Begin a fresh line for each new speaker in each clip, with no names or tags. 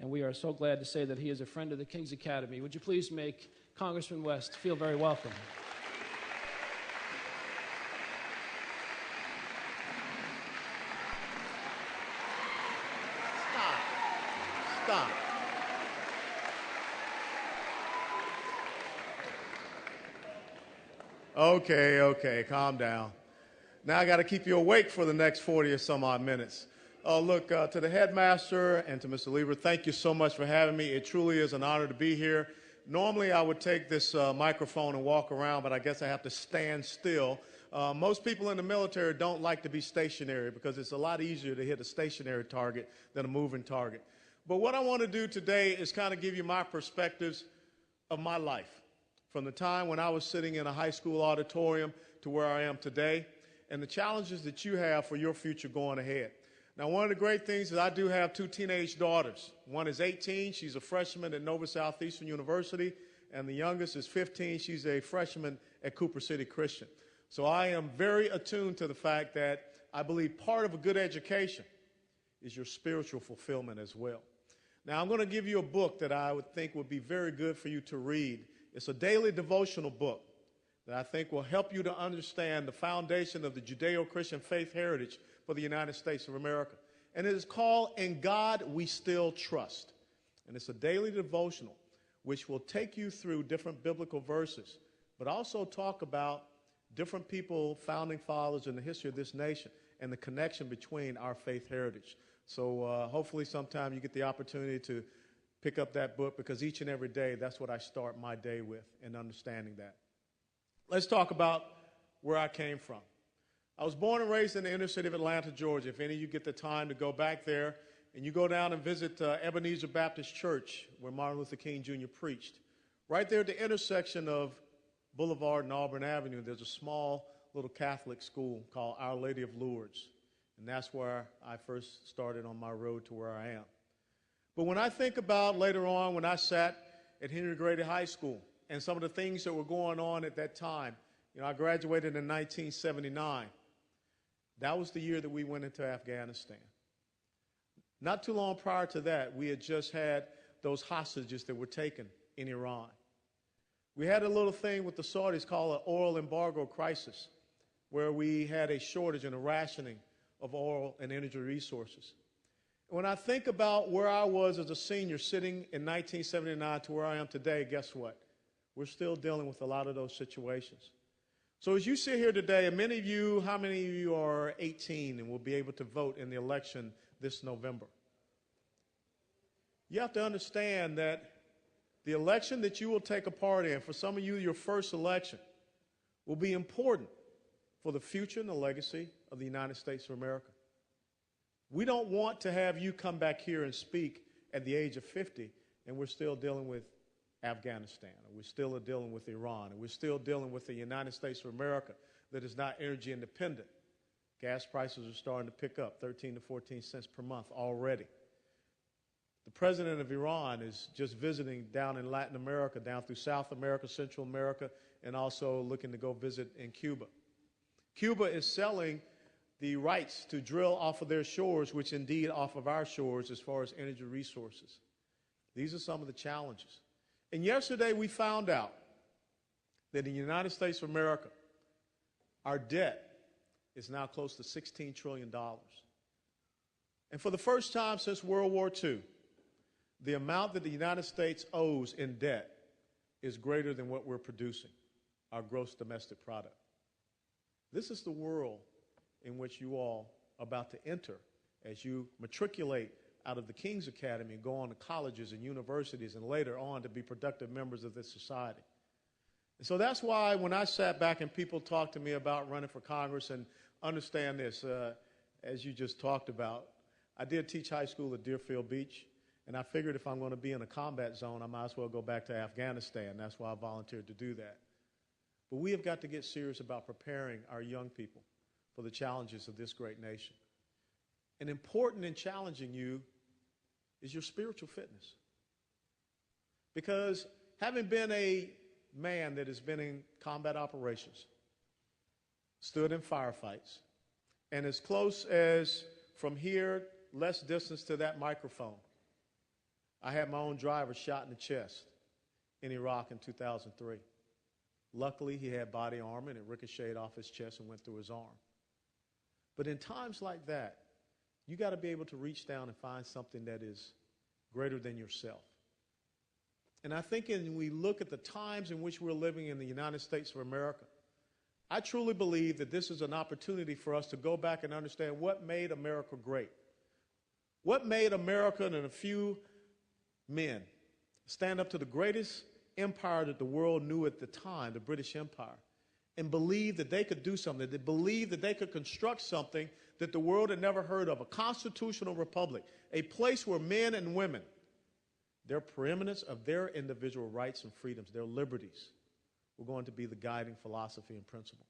and we are so glad to say that he is a friend of the King's Academy. Would you please make Congressman West feel very welcome?
Stop. Okay, calm down. Now I got to keep you awake for the next 40 or some odd minutes. Look, to the headmaster and to Mr. Lieber, thank you so much for having me. It truly is an honor to be here. Normally I would take this microphone and walk around, but I guess I have to stand still. Most people in the military don't like to be stationary because it's a lot easier to hit a stationary target than a moving target. But what I want to do today is kind of give you my perspectives of my life, from the time when I was sitting in a high school auditorium to where I am today, and the challenges that you have for your future going ahead. Now, one of the great things is I do have two teenage daughters. One is 18. She's a freshman at Nova Southeastern University, and the youngest is 15. She's a freshman at Cooper City Christian. So I am very attuned to the fact that I believe part of a good education is your spiritual fulfillment as well. Now, I'm going to give you a book that I would think would be very good for you to read. It's a daily devotional book that I think will help you to understand the foundation of the Judeo-Christian faith heritage for the United States of America. And it is called In God We Still Trust. And it's a daily devotional which will take you through different biblical verses, but also talk about different people, founding fathers in the history of this nation, and the connection between our faith heritage. So hopefully sometime you get the opportunity to pick up that book, because each and every day, that's what I start my day with, and understanding that. Let's talk about where I came from. I was born and raised in the inner city of Atlanta, Georgia. If any of you get the time to go back there, and you go down and visit Ebenezer Baptist Church, where Martin Luther King Jr. preached, right there at the intersection of Boulevard and Auburn Avenue, there's a small little Catholic school called Our Lady of Lourdes. And that's where I first started on my road to where I am. But when I think about later on when I sat at Henry Grady High School and some of the things that were going on at that time, I graduated in 1979. That was the year that we went into Afghanistan. Not too long prior to that, we had just had those hostages that were taken in Iran. We had a little thing with the Saudis called an oil embargo crisis, where we had a shortage and a rationing of oil and energy resources. When I think about where I was as a senior sitting in 1979 to where I am today, guess what? We're still dealing with a lot of those situations. So as you sit here today, and many of you, how many of you are 18 and will be able to vote in the election this November? You have to understand that the election that you will take a part in, for some of you, your first election, will be important for the future and the legacy of the United States of America. We don't want to have you come back here and speak at the age of 50, and we're still dealing with Afghanistan, or we're still dealing with Iran, and we're still dealing with the United States of America that is not energy independent. Gas prices are starting to pick up, 13 to 14 cents per month already. The president of Iran is just visiting down in Latin America, down through South America, Central America, and also looking to go visit in Cuba. Cuba is selling the rights to drill off of their shores, which indeed off of our shores as far as energy resources. These are some of the challenges. And yesterday we found out that in the United States of America, our debt is now close to $16 trillion. And for the first time since World War II, the amount that the United States owes in debt is greater than what we're producing, our gross domestic product. This is the world in which you all are about to enter as you matriculate out of the King's Academy and go on to colleges and universities and later on to be productive members of this society. And so that's why when I sat back and people talked to me about running for Congress, and understand this, as you just talked about, I did teach high school at Deerfield Beach, and I figured if I'm going to be in a combat zone, I might as well go back to Afghanistan. That's why I volunteered to do that. But we have got to get serious about preparing our young people for the challenges of this great nation. And important in challenging you is your spiritual fitness. Because having been a man that has been in combat operations, stood in firefights, and as close as from here, less distance to that microphone, I had my own driver shot in the chest in Iraq in 2003. Luckily, he had body armor, and it ricocheted off his chest and went through his arm. But in times like that, you got to be able to reach down and find something that is greater than yourself. And I think when we look at the times in which we're living in the United States of America, I truly believe that this is an opportunity for us to go back and understand what made America great. What made America and a few men stand up to the greatest empire that the world knew at the time, the British Empire, and believe that they could do something. They believed that they could construct something that the world had never heard of, a constitutional republic, a place where men and women, their preeminence of their individual rights and freedoms, their liberties, were going to be the guiding philosophy and principle.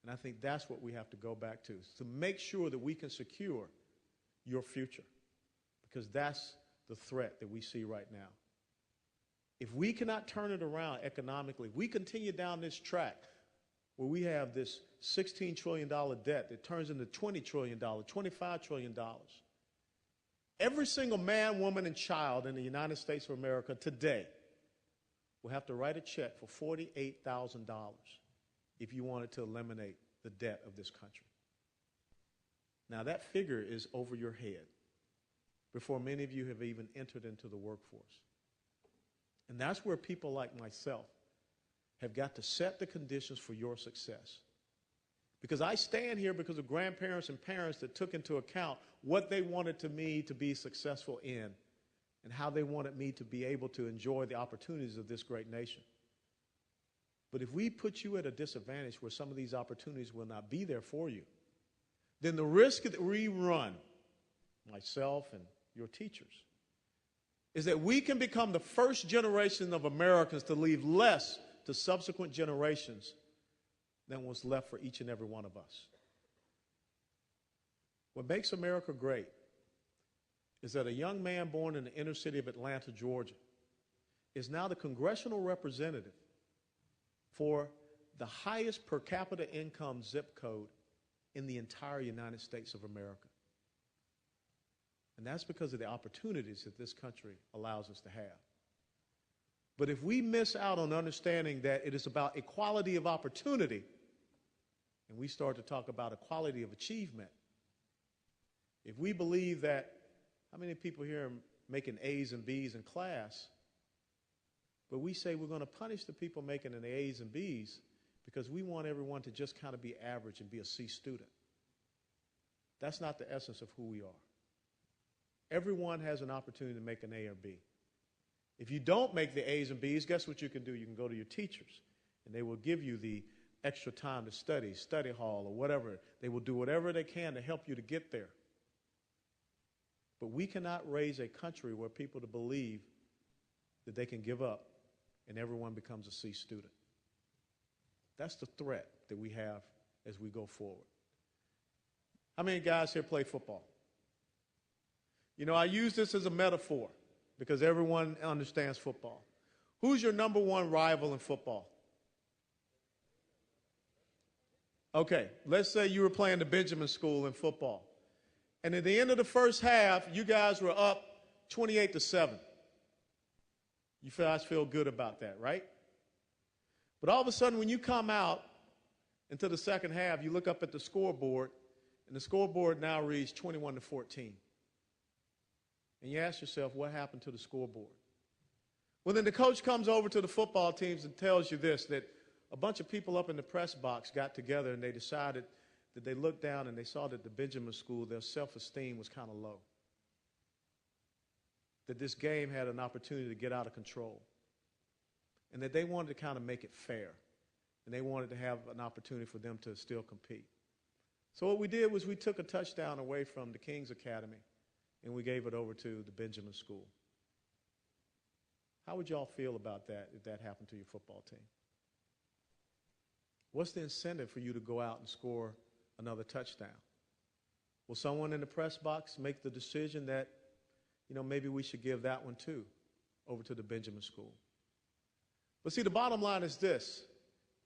And I think that's what we have to go back to make sure that we can secure your future, because that's the threat that we see right now. If we cannot turn it around economically, we continue down this track where we have this $16 trillion debt that turns into $20 trillion, $25 trillion. Every single man, woman, and child in the United States of America today will have to write a check for $48,000 if you wanted to eliminate the debt of this country. Now, that figure is over your head before many of you have even entered into the workforce. And that's where people like myself have got to set the conditions for your success. Because I stand here because of grandparents and parents that took into account what they wanted me to be successful in and how they wanted me to be able to enjoy the opportunities of this great nation. But if we put you at a disadvantage where some of these opportunities will not be there for you, then the risk that we run, myself and your teachers, is that we can become the first generation of Americans to leave less to subsequent generations than was left for each and every one of us. What makes America great is that a young man born in the inner city of Atlanta, Georgia, is now the congressional representative for the highest per capita income zip code in the entire United States of America. And that's because of the opportunities that this country allows us to have. But if we miss out on understanding that it is about equality of opportunity, and we start to talk about equality of achievement, if we believe that, how many people here are making A's and B's in class, but we say we're going to punish the people making an A's and B's because we want everyone to just kind of be average and be a C student. That's not the essence of who we are. Everyone has an opportunity to make an A or B. If you don't make the A's and B's, guess what you can do? You can go to your teachers, and they will give you the extra time to study, study hall, or whatever. They will do whatever they can to help you to get there. But we cannot raise a country where people to believe that they can give up and everyone becomes a C student. That's the threat that we have as we go forward. How many guys here play football? You know, I use this as a metaphor because everyone understands football. Who's your number one rival in football? Okay, let's say you were playing the Benjamin School in football. And at the end of the first half, you guys were up 28-7. You guys feel good about that, right? But all of a sudden, when you come out into the second half, you look up at the scoreboard, and the scoreboard now reads 21-14. And you ask yourself, what happened to the scoreboard? Well, then the coach comes over to the football teams and tells you this, that a bunch of people up in the press box got together and they decided that they looked down and they saw that the Benjamin School, their self-esteem was kind of low. That this game had an opportunity to get out of control. And that they wanted to kind of make it fair. And they wanted to have an opportunity for them to still compete. So what we did was we took a touchdown away from the King's Academy and we gave it over to the Benjamin School. How would y'all feel about that if that happened to your football team? What's the incentive for you to go out and score another touchdown? Will someone in the press box make the decision that, you know, maybe we should give that one too over to the Benjamin School? But see, the bottom line is this.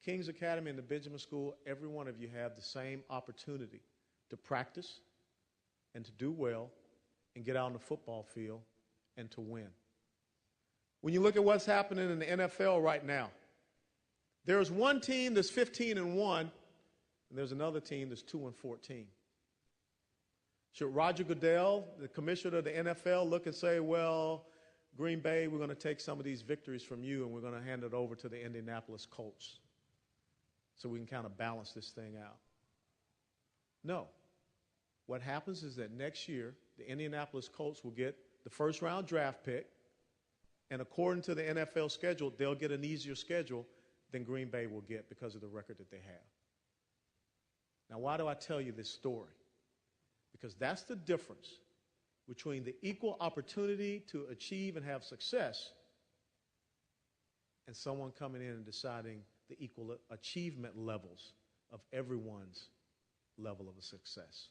King's Academy and the Benjamin School, every one of you have the same opportunity to practice and to do well and get out on the football field and to win. When you look at what's happening in the NFL right now, there's one team that's 15-1, and there's another team that's 2-14. Should Roger Goodell, the commissioner of the NFL, look and say, well, Green Bay, we're going to take some of these victories from you and we're going to hand it over to the Indianapolis Colts so we can kind of balance this thing out? No. What happens is that next year, the Indianapolis Colts will get the first-round draft pick, and according to the NFL schedule, they'll get an easier schedule than Green Bay will get because of the record that they have. Now, why do I tell you this story? Because that's the difference between the equal opportunity to achieve and have success and someone coming in and deciding the equal achievement levels of everyone's level of success.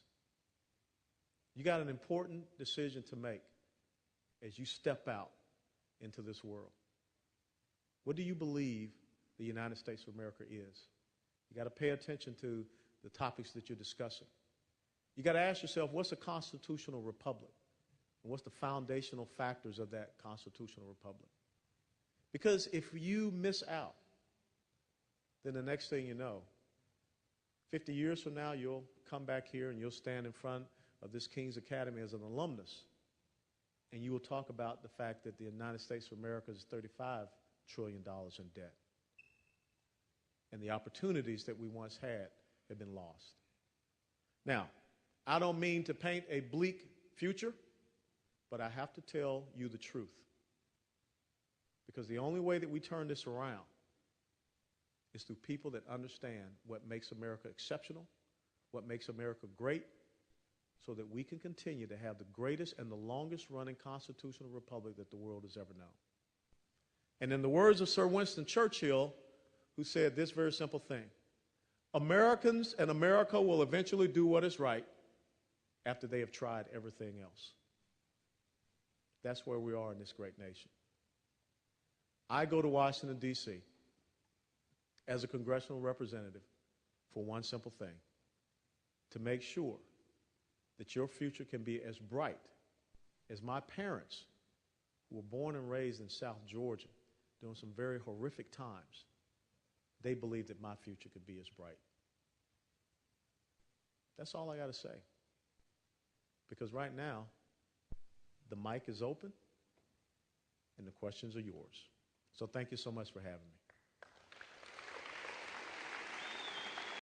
You got an important decision to make as you step out into this world. What do you believe the United States of America is? You got to pay attention to the topics that you're discussing. You got to ask yourself, what's a constitutional republic? And what's the foundational factors of that constitutional republic? Because if you miss out, then the next thing you know, 50 years from now, you'll come back here and you'll stand in front of this King's Academy as an alumnus, and you will talk about the fact that the United States of America is $35 trillion in debt. And the opportunities that we once had have been lost. Now, I don't mean to paint a bleak future, but I have to tell you the truth. Because the only way that we turn this around is through people that understand what makes America exceptional, what makes America great, so that we can continue to have the greatest and the longest running constitutional republic that the world has ever known. And in the words of Sir Winston Churchill, who said this very simple thing, Americans and America will eventually do what is right after they have tried everything else. That's where we are in this great nation. I go to Washington, D.C. as a congressional representative for one simple thing, to make sure that your future can be as bright as my parents, who were born and raised in South Georgia during some very horrific times. They believed that my future could be as bright. That's all I got to say. Because right now, the mic is open and the questions are yours. So thank you so much for having me.